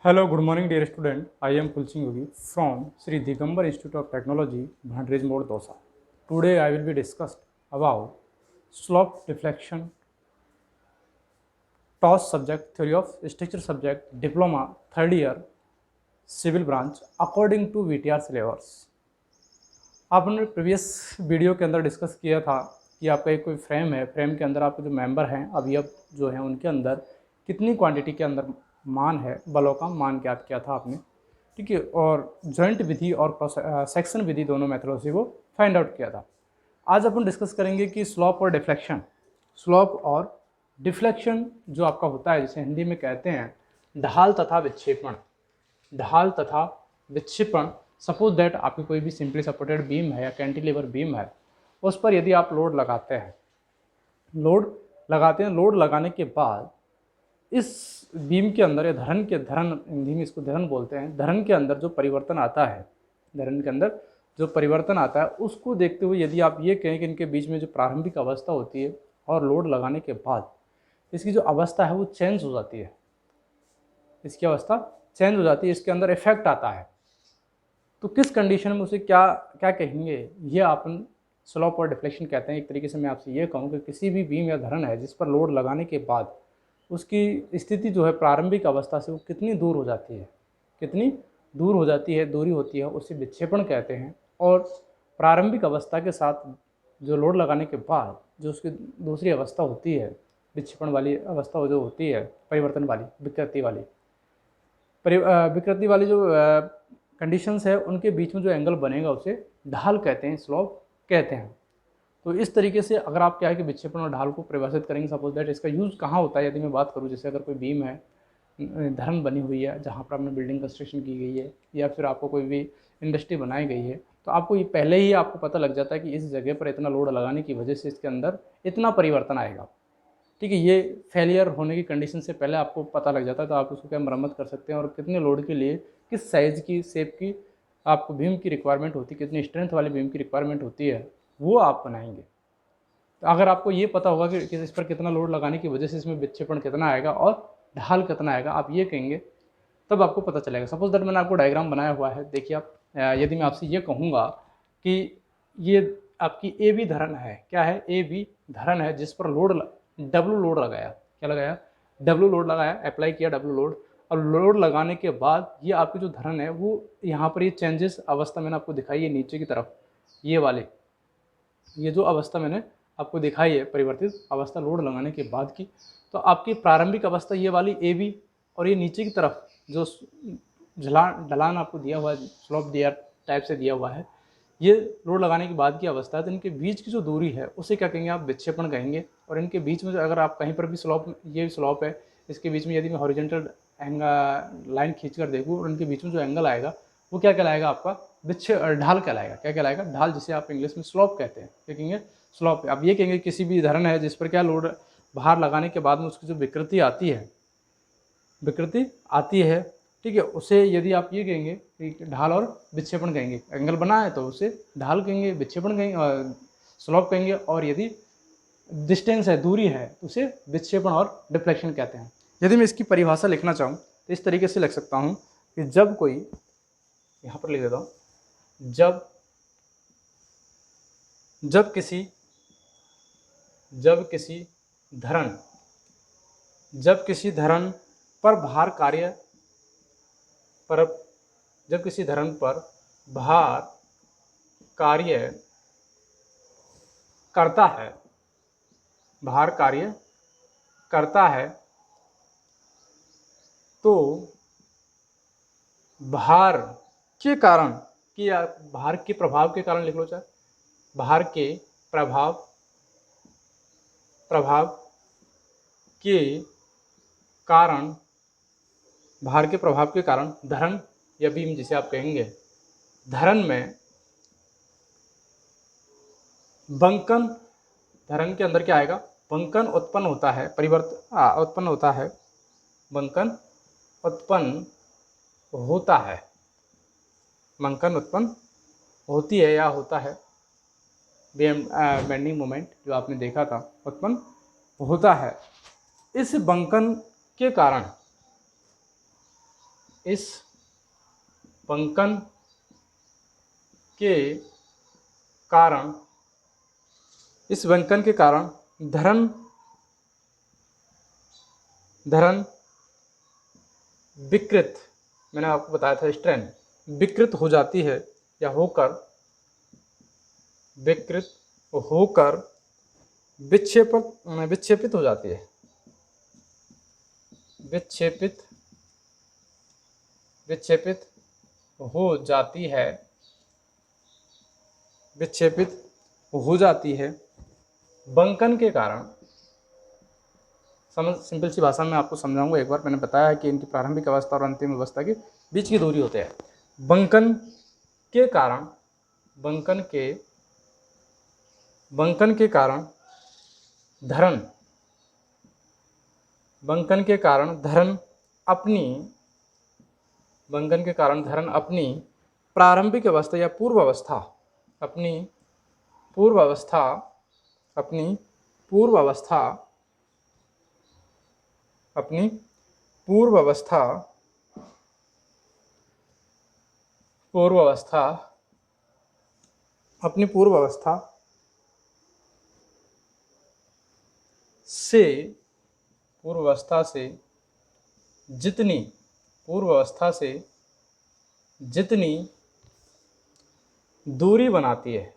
Hello, good morning, dear student. I am Kulsing Yogi from Sri Digambar Institute of Technology, Bhandrej Mode, Dosa. Today, I will be discussed about slope deflection, TOS subject, theory of structure subject, diploma, third year, civil branch, according to VTR syllabus. आपने previous video के अंदर discuss किया था कि आपका एक कोई frame है, फ्रेम के अंदर आपके जो मेंबर हैं अवयव जो हैं उनके अंदर कितनी क्वांटिटी के अंदर मान है, बलों का मान ज्ञात किया था आपने, ठीक है। और जॉइंट विधि और सेक्शन विधि दोनों मेथडों से वो फाइंड आउट किया था। आज अपन डिस्कस करेंगे कि स्लोप और डिफ्लेक्शन, स्लोप और डिफ्लेक्शन जो आपका होता है, जिसे हिंदी में कहते हैं ढाल तथा विक्षेपण। ढाल तथा विक्षेपण, सपोज दैट आपकी कोई भी सिंपली सपोर्टेड बीम है या कैंटिलीवर बीम है, उस पर यदि आप लोड लगाते हैं, लोड लगाने के बाद इस बीम के अंदर या धरन हिंदी में इसको धरन बोलते हैं, धरन के अंदर जो परिवर्तन आता है, धरन के अंदर जो परिवर्तन आता है उसको देखते हुए यदि आप ये कहें कि इनके बीच में जो प्रारंभिक अवस्था होती है और लोड लगाने के बाद इसकी जो अवस्था है वो चेंज हो जाती है, इसकी अवस्था चेंज हो जाती है, इसके अंदर इफेक्ट आता है, तो किस कंडीशन में उसे क्या क्या कहेंगे, ये अपन स्लोप और डिफ्लेक्शन कहते हैं। एक तरीके से मैं आपसे ये कहूँ कि किसी भी बीम या धरन है जिस पर लोड लगाने के बाद उसकी स्थिति जो है प्रारंभिक अवस्था से वो कितनी दूर हो जाती है, कितनी दूर हो जाती है, दूरी होती है, उसे विक्षेपण कहते हैं। और प्रारंभिक अवस्था के साथ जो लोड लगाने के बाद जो उसकी दूसरी अवस्था होती है, विक्षेपण वाली अवस्था जो होती है, परिवर्तन वाली, विकृति वाली जो कंडीशंस है, उनके बीच में जो एंगल बनेगा उसे ढाल कहते हैं, स्लोप कहते हैं। तो इस तरीके से अगर आप क्या है कि विक्षेपण और ढाल को परिभाषित करेंगे, सपोज दैट इसका यूज़ कहाँ होता है, यदि मैं बात करूँ, जैसे अगर कोई बीम है, धरन बनी हुई है जहाँ पर आपने बिल्डिंग कंस्ट्रक्शन की गई है या फिर आपको कोई भी इंडस्ट्री बनाई गई है, तो आपको ये पहले ही आपको पता लग जाता है कि इस जगह पर इतना लोड लगाने की वजह से इसके अंदर इतना परिवर्तन आएगा, ठीक है। ये फेलियर होने की कंडीशन से पहले आपको पता लग जाता है, तो आप उसको क्या मरम्मत कर सकते हैं और कितने लोड के लिए किस साइज़ की, शेप की आपको बीम की रिक्वायरमेंट होती है, कितनी स्ट्रेंथ वाली बीम की रिक्वायरमेंट होती है, वो आप बनाएंगे। तो अगर आपको ये पता होगा कि इस पर कितना लोड लगाने की वजह से इसमें विक्षेपण कितना आएगा और ढाल कितना आएगा, आप ये कहेंगे, तब आपको पता चलेगा। सपोज दैट मैंने आपको डायग्राम बनाया हुआ है, देखिए आप, यदि मैं आपसे ये कहूँगा कि ये आपकी ए बी धरन है, क्या है, ए बी धरन है जिस पर डब्लू लोड लगाया, क्या लगाया, डब्लू लोड लगाया, अप्लाई किया डब्लू लोड, और लोड लगाने के बाद ये आपकी जो धरन है वो यहाँ पर ये चेंजेस अवस्था मैंने आपको दिखाई है नीचे की तरफ, ये जो अवस्था मैंने आपको दिखाई है परिवर्तित अवस्था लोड लगाने के बाद की, तो आपकी प्रारंभिक अवस्था ये वाली ए बी, और ये नीचे की तरफ जो ढलान आपको दिया हुआ है, स्लोप दिया टाइप से दिया हुआ है, ये लोड लगाने के बाद की अवस्था है। तो इनके बीच की जो दूरी है उसे क्या कहेंगे, आप विक्षेपण कहेंगे। और इनके बीच में जो अगर आप कहीं पर भी ये स्लोप है, इसके बीच में यदि मैं हॉरिजॉन्टल लाइन खींच कर देखूँ और इनके बीच में जो एंगल आएगा वो क्या कहलाएगा, आपका ढाल कहलाएगा। क्या कहलाएगा, ढाल, जिसे आप इंग्लिश में स्लोप कहते हैं। क्या कहेंगे, स्लोप। अब ये कहेंगे किसी भी धरन है जिस पर क्या लोड बाहर लगाने के बाद में उसकी जो विकृति आती है, ठीक है, उसे यदि आप ये कहेंगे ढाल और विक्षेपण कहेंगे। एंगल बना है तो उसे ढाल कहेंगे, विक्षेपण कहेंगे और स्लोप कहेंगे, और यदि डिस्टेंस है, दूरी है, तो उसे विक्षेपण और डिफ्लेक्शन कहते हैं। यदि मैं इसकी परिभाषा लिखना चाहूँ तो इस तरीके से लिख सकता हूँ कि जब कोई, यहाँ पर लिख देता हूँ, जब किसी धरन पर भार कार्य करता है, तो भार के प्रभाव के कारण लिख लो, चाहे भार के प्रभाव के कारण धरन या बीम, जिसे आप कहेंगे, धरन में बंकन, धरन के अंदर क्या आएगा, बंकन उत्पन्न होता है, बंकन उत्पन्न होती है या होता है, बेंडिंग मोमेंट जो आपने देखा था उत्पन्न होता है। इस बंकन के कारण इस बंकन के कारण धरण विकृत, मैंने आपको बताया था स्ट्रेन विकृत हो जाती है या विकृत होकर विक्षेपित हो जाती है, विक्षेपित हो जाती है बंकन के कारण। सिंपल सी भाषा में आपको समझाऊंगा एक बार। मैंने बताया है कि इनकी प्रारंभिक अवस्था और अंतिम अवस्था के बीच की दूरी होती है। बंकन के कारण अपनी प्रारंभिक अवस्था या पूर्व अवस्था से जितनी दूरी बनाती है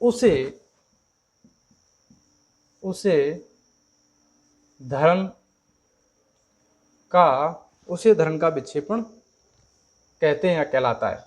उसे धरण का विक्षेपण कहते हैं या कहलाता है।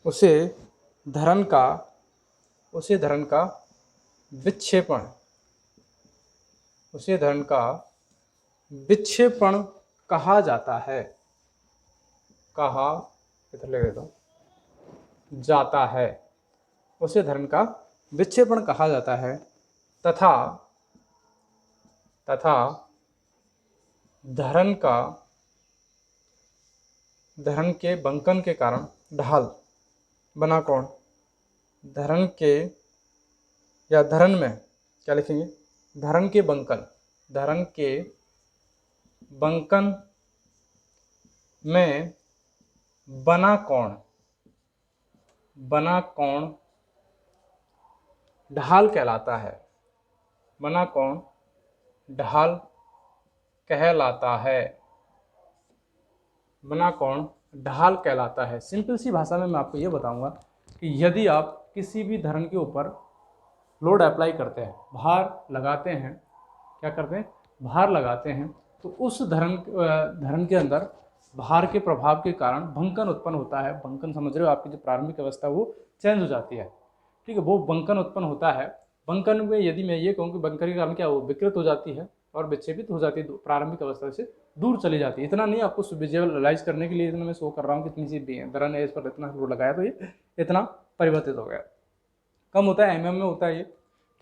उसे धरण का विक्षेपण कहा जाता है। उसे धरण का विक्षेपण कहा जाता है तथा धरण के बंकन के कारण ढाल बना कौन, धरण में क्या लिखेंगे, धरण के बंकन में बना कौन ढाल कहलाता है। ढाल कहलाता है। सिंपल सी भाषा में मैं आपको ये बताऊंगा कि यदि आप किसी भी धरण के ऊपर लोड अप्लाई करते हैं, भार लगाते हैं, भार लगाते हैं, तो उस धरण के अंदर भार के प्रभाव के कारण बंकन उत्पन्न होता है। बंकन समझ रहे हो, आपकी जो प्रारंभिक अवस्था वो चेंज हो जाती है, ठीक है, वो बंकन उत्पन्न होता है। बंकन में यदि मैं ये कहूँ कि बंकन के कारण क्या हो, विकृत हो जाती है और विक्षेपित हो जाती है, प्रारंभिक अवस्था से दूर चली जाती है। इतना नहीं, आपको विजुअलाइज करने के लिए इतना मैं शो कर रहा हूँ कितनी सी धरण है, इस पर इतना लोड लगाया तो ये इतना परिवर्तित हो गया। कम होता है, mm में होता है ये,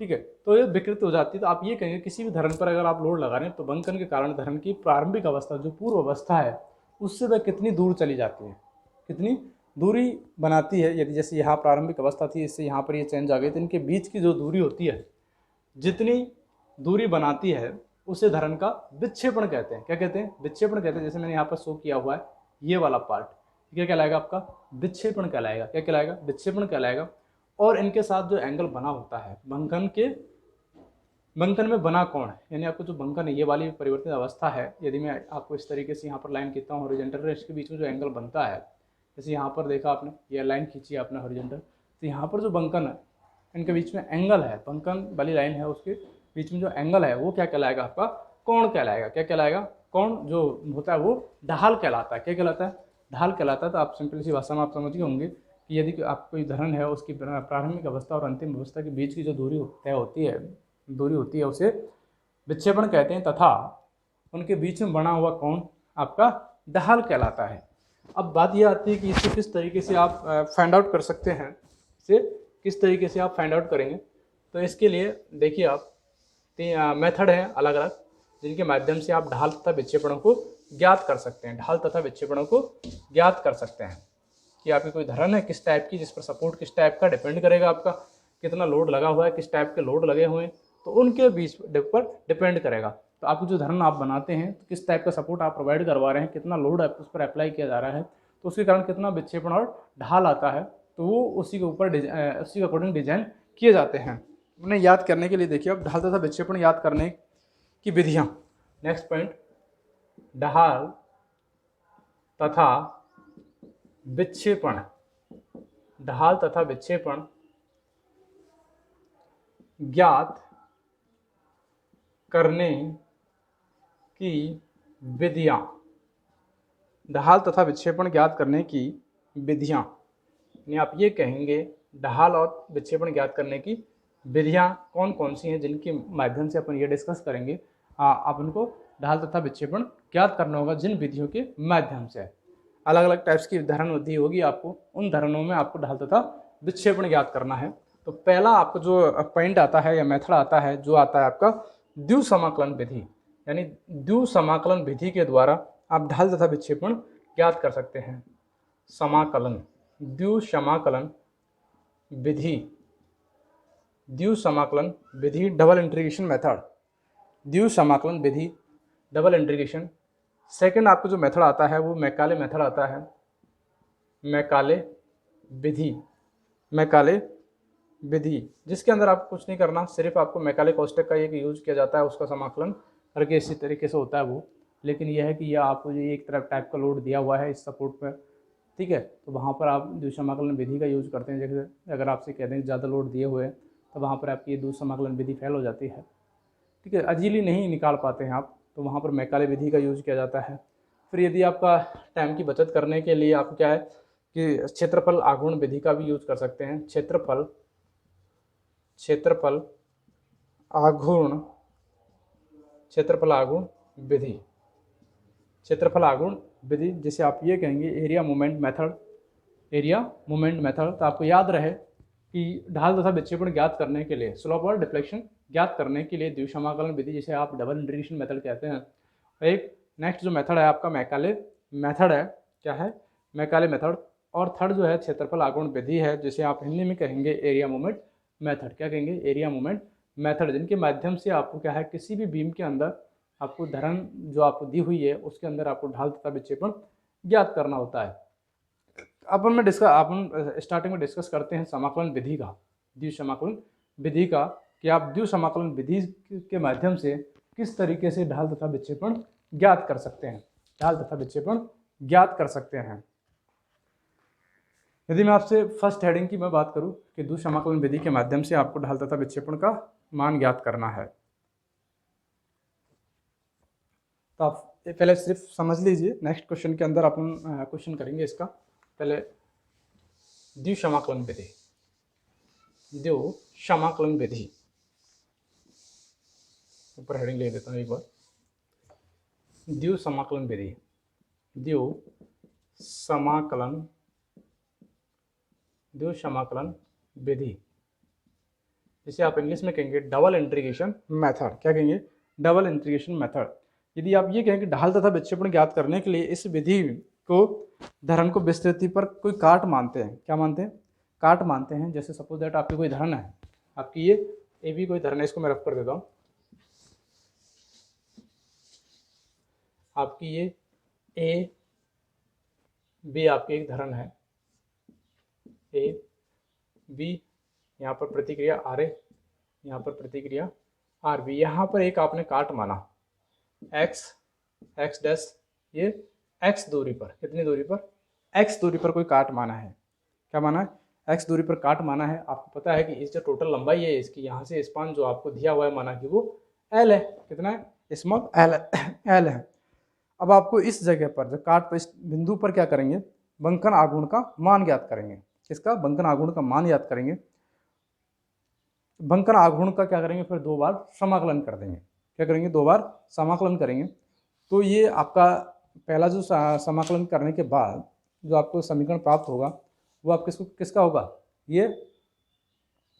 ठीक है। तो ये विकृत हो जाती है। तो आप ये कहेंगे किसी भी धरण पर अगर आप लोड लगा रहे हैं तो बंकन के कारण धरण की प्रारंभिक अवस्था जो पूर्व अवस्था है उससे वह कितनी दूर चली जाती है, कितनी दूरी बनाती है। यदि जैसे यहाँ प्रारंभिक अवस्था थी, इससे यहाँ पर ये चेंज आ गई, तो इनके बीच की जो दूरी होती है, जितनी दूरी बनाती है उसे धरण का विक्षेपण कहते हैं। क्या कहते हैं, विक्षेपण कहते हैं। जैसे मैंने यहाँ पर शो किया हुआ है ये वाला पार्ट, क्या कहलाएगा आपका, विक्षेपण कहलाएगा। क्या कहलाएगा, विक्षेपण कहलाएगा। और इनके साथ जो एंगल बना होता है बंकन में बना कौन है, यानी आपको जो बंकन है ये वाली परिवर्तित अवस्था है। यदि मैं आपको इस तरीके से यहाँ पर लाइन खींचता हूँ हॉरिजॉन्टल, इसके बीच में जो एंगल बनता है, जैसे यहाँ पर देखा आपने, ये लाइन खींची आपने हॉरिजॉन्टल, तो यहाँ पर जो बंकन है इनके बीच में एंगल है, बंकन वाली लाइन है, उसके बीच में जो एंगल है वो क्या कहलाएगा, आपका कोण कहलाएगा। क्या कहलाएगा, कोण जो होता है वो ढाल कहलाता है। क्या कहलाता है, ढाल कहलाता है। तो आप सिंपल सी भाषा में आप समझ गए होंगे कि यदि आप कोई धरण है उसकी प्रारंभिक अवस्था और अंतिम अवस्था के बीच की जो दूरी तय होती है उसे विक्षेपण कहते हैं, तथा उनके बीच में बना हुआ कोण आपका ढाल कहलाता है। अब बात यह आती है कि इसे किस तरीके से आप फाइंड आउट कर सकते हैं, इसे किस तरीके से आप फाइंड आउट करेंगे। तो इसके लिए देखिए आप मेथड हैं अलग अलग जिनके माध्यम से आप ढाल तथा विक्षेपणों को ज्ञात कर सकते हैं। ढाल तथा विक्षेपणों को ज्ञात कर सकते हैं कि आपकी कोई धरण है किस टाइप की, जिस पर सपोर्ट किस टाइप का डिपेंड करेगा आपका कितना लोड लगा हुआ है, किस टाइप के लोड लगे हुए हैं, तो उनके बीच पर डिपेंड करेगा। तो आपको जो धरन आप बनाते हैं, तो किस टाइप का सपोर्ट आप प्रोवाइड करवा रहे हैं, कितना लोड उस पर अप्लाई किया जा रहा है, तो उसके कारण कितना विक्षेपण और ढाल आता है, तो वो उसी के ऊपर उसी के अकॉर्डिंग डिजाइन किए जाते हैं। उन्हें याद करने के लिए देखिए अब ढाल तथा विक्षेपण याद करने की विधियाँ। नेक्स्ट पॉइंट, ढाल तथा विक्षेपण, ढाल तथा विक्षेपण ज्ञात करने की विधियाँ, ढाल तथा विक्षेपण ज्ञात करने की विधियाँ, यानी आप ये कहेंगे ढाल और विक्षेपण ज्ञात करने की विधियाँ कौन कौन सी हैं जिनके माध्यम से अपन ये डिस्कस करेंगे। आप उनको ढाल तथा विक्षेपण ज्ञात करना होगा जिन विधियों के माध्यम से। अलग अलग टाइप्स की धरण विधि होगी, आपको उन धरणों में आपको ढाल तथा विक्षेपण ज्ञात करना है। तो पहला आपको जो पॉइंट आता है या मेथड आता है, जो आता है आपका द्विसमाकलन विधि, यानी द्विसमाकलन विधि के द्वारा आप ढाल तथा विक्षेपण ज्ञात कर सकते हैं। समाकलन, द्विसमाकलन विधि, द्विसमाकलन विधि, डबल इंटीग्रेशन मेथड, द्विसमाकलन विधि, डबल इंटीग्रेशन। सेकंड आपको जो मेथड आता है वो मैकाले मेथड आता है, मैकाले विधि, मैकाले विधि, जिसके अंदर आपको कुछ नहीं करना, सिर्फ आपको मैकाले कोष्टक का एक यूज किया जाता है, उसका समाकलन करके इसी तरीके से होता है वो। लेकिन यह है कि यह आपको ये एक तरफ टाइप का लोड दिया हुआ है इस सपोर्ट पर, ठीक है, तो वहाँ पर आप द्विसमाकलन विधि का यूज करते हैं। जैसे अगर आपसे कहते हैं ज़्यादा लोड दिए हुए हैं तो वहाँ पर आपकी ये द्विसमाकलन विधि फेल हो जाती है, ठीक है, इजीली नहीं निकाल पाते हैं आप, तो वहाँ पर मैकाले विधि का यूज किया जाता है। फिर यदि आपका टाइम की बचत करने के लिए आपको क्या है कि क्षेत्रफल आघूर्ण विधि का भी यूज कर सकते हैं। क्षेत्रफल आघूर्ण, क्षेत्रफल आघूर्ण विधि, क्षेत्रफल आघूर्ण विधि, जिसे आप ये कहेंगे area moment method, area moment method. तो आपको याद रहे कि ढाल तथा विक्षेपण ज्ञात करने के लिए, स्लोप और डिफ्लेक्शन ज्ञात करने के लिए द्विसमाकलन विधि, जिसे आप डबल इंटीग्रेशन मेथड कहते हैं। एक नेक्स्ट जो मेथड है आपका मैकाले मेथड है, क्या है, मैकाले मेथड। और थर्ड जो है क्षेत्रफल आघूर्ण विधि है, जिसे आप हिंदी में कहेंगे एरिया मोमेंट मेथड। क्या कहेंगे, एरिया मोमेंट मेथड, जिनके माध्यम से आपको क्या है किसी भी बीम के अंदर आपको धरण जो आपको दी हुई है उसके अंदर आपको ढाल तथा विक्षेपण ज्ञात करना होता है। अपन स्टार्टिंग में डिस्कस करते हैं समाकलन विधि का, द्विसमाकलन विधि का, कि आप द्विसमाकलन विधि के माध्यम से किस तरीके से ढाल तथा विक्षेपण ज्ञात कर सकते हैं, ढाल तथा विक्षेपण ज्ञात कर सकते हैं। यदि मैं आपसे फर्स्ट हेडिंग की मैं बात करूं कि द्विसमाकलन विधि के माध्यम से आपको ढाल तथा विक्षेपण का मान ज्ञात करना है, तो आप पहले सिर्फ समझ लीजिए। नेक्स्ट क्वेश्चन के अंदर अपन क्वेश्चन करेंगे इसका। पहले द्विसमाकलन विधि, द्विसमाकलन विधि, ऊपर हेडिंग ले देता हूँ एक बार, द्विसमाकलन विधि, द्विसमाकलन विधि, जिसे आप इंग्लिश में कहेंगे डबल इंटीग्रेशन मेथड। क्या कहेंगे, डबल इंटीग्रेशन मेथड। यदि आप ये कहें कि ढाल तथा विक्षेपण ज्ञात करने के लिए इस विधि को धरण को विस्तृति पर कोई काट मानते हैं, क्या मानते हैं, काट मानते हैं। जैसे सपोज दैट आपकी कोई धरण है, आपकी ये ए बी कोई धरण है, इसको मैं रफ कर देता हूँ। आपकी ये ए बी आपकी एक धरण है, ए बी, यहाँ पर प्रतिक्रिया आर ए, यहाँ पर प्रतिक्रिया आर बी। यहाँ पर एक आपने काट माना एक्स डैश, ये एक्स दूरी पर, कितनी दूरी पर, एक्स दूरी पर कोई काट माना है। क्या माना है, एक्स दूरी पर काट माना है। आपको पता है कि इस जो टोटल लंबाई है इसकी, यहाँ से स्पान जो आपको दिया हुआ है माना कि वो एल है, कितना है, स्मॉल एल है। अब आपको इस जगह पर जो काट पर, इस बिंदु पर क्या करेंगे, बंकन आघूर्ण का मान ज्ञात करेंगे। किसका, बंकन आघूर्ण का मान ज्ञात करेंगे। बंकन आघूर्ण का क्या करेंगे, फिर दो बार समाकलन कर देंगे। क्या करेंगे, दो बार समाकलन करेंगे। तो ये आपका पहला जो समाकलन करने के बाद जो आपको समीकरण प्राप्त होगा वो आप किसका होगा, ये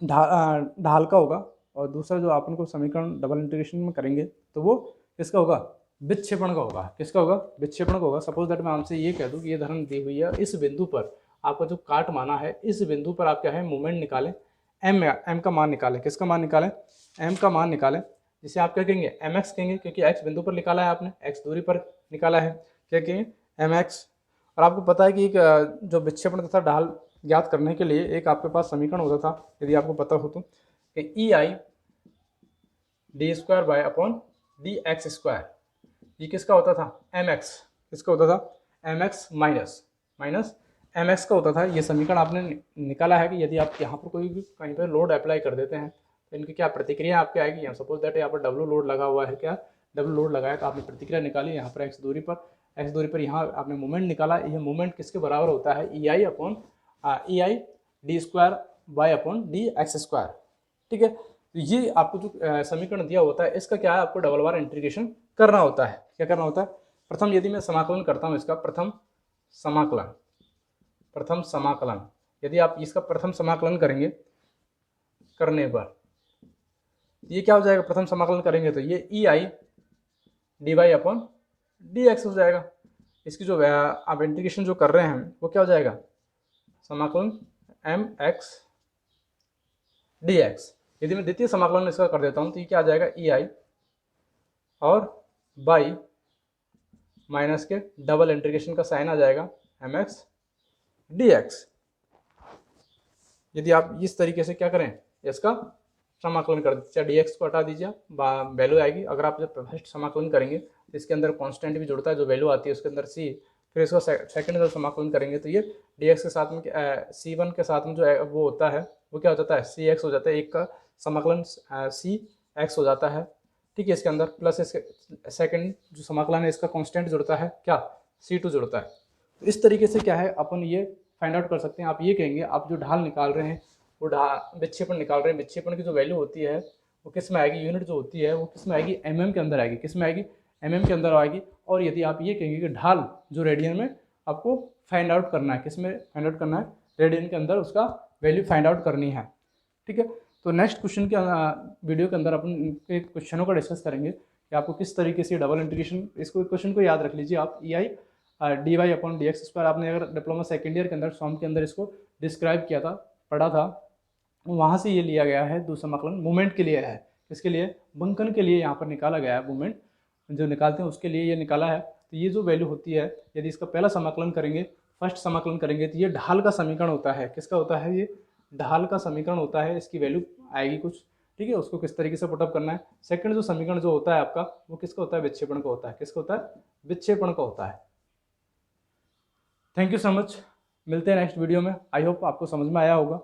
ढाल का होगा। और दूसरा जो अपन को समीकरण डबल इंटीग्रेशन में करेंगे तो वो किसका होगा, विक्षेपण का होगा। किसका होगा, विक्षेपण का होगा। सपोज दैट मैं आपसे ये कह दूं कि ये धरण दी हुई है, इस बिंदु पर आपका जो काट माना है, इस बिंदु पर आप क्या है मोमेंट निकालें एम का मान निकालें। किसका मान निकालें? एम का मान निकालें, जिसे आप क्या कहेंगे? एम एक्स कहेंगे, क्योंकि एक्स बिंदु पर निकाला है आपने, एक्स दूरी पर निकाला है, क्या कहेंगे? M X. और आपको पता है कि एक जो विक्षेपण तथा ढाल ज्ञात करने के लिए एक आपके पास समीकरण होता था, यदि आपको पता हो तो, कि E I D square by upon D X square. ये किसका होता था? M X. किसका होता था? M X minus M X का होता था। ये समीकरण आपने निकाला है कि यदि आप यहाँ पर कोई भी कहीं पर लोड अप्लाई कर देते हैं तो इनकी क्या प्रतिक्रिया आपके आएगी। यहाँ सपोज दैट यहाँ पर डब्ल्यू लोड लगा हुआ है, क्या डब्ल्यू लोड लगाया, तो आपने प्रतिक्रिया निकाली यहाँ पर एक्स दूरी पर यहाँ आपने मोमेंट निकाला। यह मोमेंट किसके बराबर होता है? E I upon E I D square by upon D X square. ठीक है, तो ये आपको जो समीकरण दिया होता है, इसका क्या है? आपको डबल बार इंटीग्रेशन करना होता है। क्या करना होता है? प्रथम यदि मैं समाकलन करता हूँ इसका, प्रथम समाकलन यदि आप इसका प्रथम समाकलन करेंगे, करने पर ये क्या हो जाएगा? प्रथम समाकलन करेंगे तो ये E I D Y upon D X हो जाएगा। इसकी जो आप इंटीग्रेशन जो कर रहे हैं वो क्या हो जाएगा? समाकलन एम एक्स डी एक्स। यदि मैं द्वितीय समाकलन इसका कर देता हूँ तो ये क्या आ जाएगा? ई आई और बाई माइनस के डबल इंटीग्रेशन का साइन आ जाएगा एम एक्स डी एक्स। यदि आप इस तरीके से क्या करें? इसका समाकलन कर दीजिए, डी एक्स को हटा दीजिए, वैल्यू आएगी। अगर आप जब फर्स्ट समाकलन करेंगे तो इसके अंदर कांस्टेंट भी जुड़ता है, जो वैल्यू आती है उसके अंदर सी, फिर इसको सेकंड जब समाकलन करेंगे तो ये डी एक्स के साथ में सी वन के साथ में जो वो होता है वो क्या हो जाता है? सी एक्स हो जाता है। एक का समाकलन सी एक्स हो जाता है। ठीक है, इसके अंदर प्लस इसके सेकंड जो समाकलन है इसका कांस्टेंट जुड़ता है, क्या? C2 जुड़ता है। तो इस तरीके से क्या है अपन ये फाइंड आउट कर सकते हैं। आप ये कहेंगे, आप जो ढाल निकाल रहे हैं वो विक्षेपण निकाल रहे हैं, विक्षेपण की जो वैल्यू होती है वो किस में आएगी? यूनिट जो होती है वो किस में आएगी? mm के अंदर आएगी। किस में आएगी? mm के अंदर आएगी। और यदि आप ये कहेंगे कि ढाल जो रेडियन में आपको फाइंड आउट करना है, किस में फाइंड आउट करना है? रेडियन के अंदर उसका वैल्यू फाइंड आउट करनी है। ठीक है, तो नेक्स्ट क्वेश्चन के वीडियो के अंदर अपन क्वेश्चनों का डिस्कस करेंगे कि आपको किस तरीके से डबल इंटीग्रेशन, इसको क्वेश्चन को याद रख लीजिए आप, E I D Y upon D X square. आपने अगर डिप्लोमा सेकेंड ईयर के अंदर सॉम के अंदर इसको डिस्क्राइब किया था, पढ़ा था, वहाँ से ये लिया गया है। दूसरा समाकलन मूवमेंट के लिए है, इसके लिए बंकन के लिए यहाँ पर निकाला गया है। मूवमेंट जो निकालते हैं उसके लिए ये निकाला है। तो ये जो वैल्यू होती है, यदि इसका पहला समाकलन करेंगे, फर्स्ट समाकलन करेंगे, तो ये ढाल का समीकरण होता है। किसका होता है? ये ढाल का समीकरण होता है। इसकी वैल्यू आएगी कुछ, ठीक है, उसको किस तरीके से पुटअप करना है। सेकंड जो समीकरण जो होता है आपका, वो किसका होता है? विक्षेपण का होता है। किसका होता है? विक्षेपण का होता है। थैंक यू सो मच, मिलते हैं नेक्स्ट वीडियो में। आई होप आपको समझ में आया होगा।